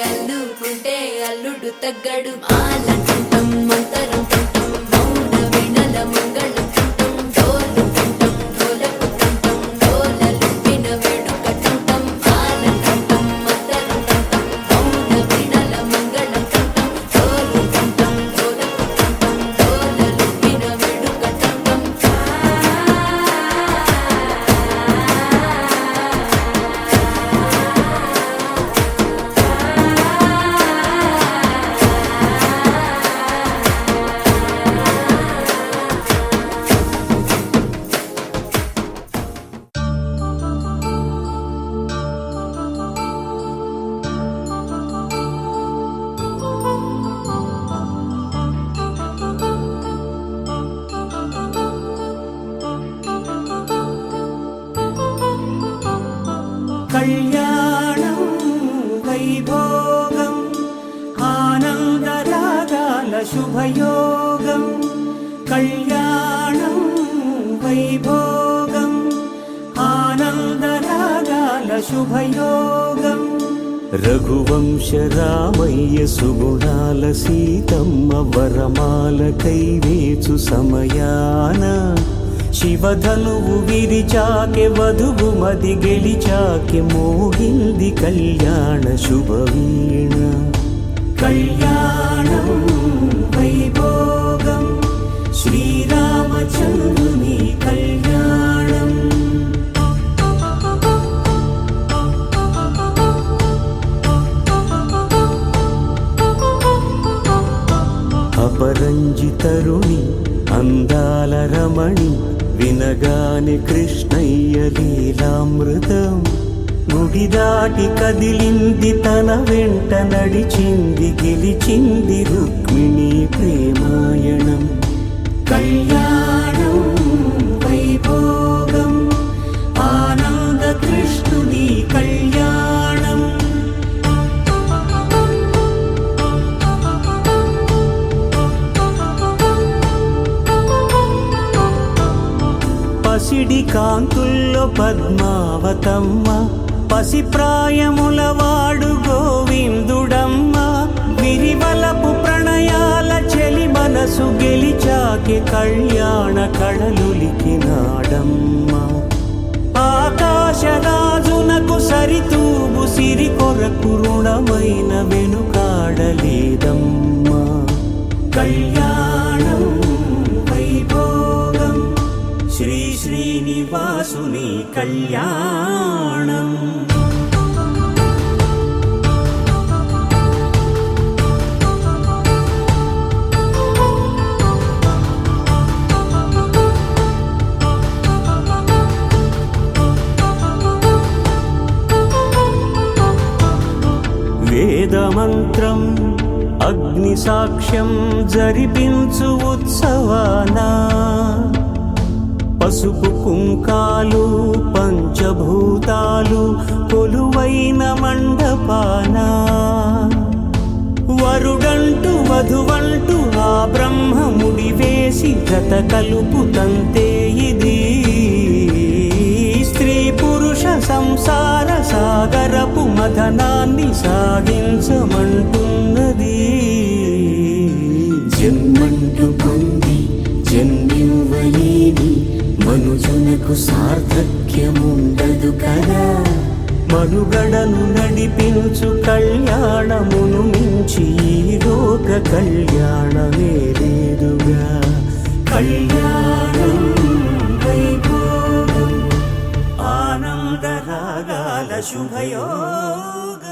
అల్లుకుంటే అల్లుడు తగ్గడు మాలంటుంటాం మంతరం తుంటాం మౌన వినల మంగళం తుంటాం డోలు తుంటాం డోలకు తుంటాం డోలలు విన వేడుక తుంటాం మాలంటుంటాం మంతరం తుంటాం మౌన వినల మంగళం తుంటాం డోలు తుంటాం డోలకు తుంటాం డోలలు విన వేడుక తుంటాం కళ్యాణం వైభోగం ఆనందరాగాల శుభయోగం కళ్యాణం వైభోగం ఆనందరాగాల శుభయోగం రఘువంశ రామయ్య సుగుణాల సీతమ్మ వరమాల కైవేచు సమయాన శివధనువు విరిచాకె వధువు మది గెలిచాకె మోగింది కళ్యాణ శుభవీణ కళ్యాణం వైభోగం శ్రీరామచంద్రుని కళ్యాణం అపరంజి తరుణి అందాల రమణి వినగానే కృష్ణయ్య లీలామృతం గుడి దాటి కదిలింది తన వెంట నడిచింది గెలిచింది రుక్మిణి ప్రేమాయణం కళ్యాణం వైభోగం ఆనంద కృష్ణుని కళ్యాణం పసిడి కాంతుల్లో పద్మావతమ్మ పసిప్రాయముల వాడు గోవిందుడమ్మ విరివలపు ప్రణయాల చెలి మనసు గెలిచాకె కళ్యాణ కళలులికినాడమ్మ ఆకాశరాజునకు సరితూబు సిరి కొరకు రుణమైన వెనుకాడలేదమ్మా కళ్యాణం వైభోగం శ్రీ శ్రీనివాసుని కళ్యాణం వేదమంత్రం అగ్ని సాక్ష్యం జరిపించు ఉత్సవానా పసుపు కుంకాలు పంచభూతాలు కొలువైన మండపాన వరుడంటూ వధువంటూ ఆ బ్రహ్మముడి వేసి జత కలుపుతంతే ఇది స్త్రీ పురుష సంసార సాగరపు మదనాన్ని సాగించమంటున్నది జన్మంటూ పొంది జన్మివ్వలేని మనుజునకు సార్థక్యముండదు కదా మనుగడను నడిపించు కళ్యాణమును మించి ఈ లోక కళ్యాణమేది కళ్యాణం వైభోగం ఆనందరాగాల శుభయోగం.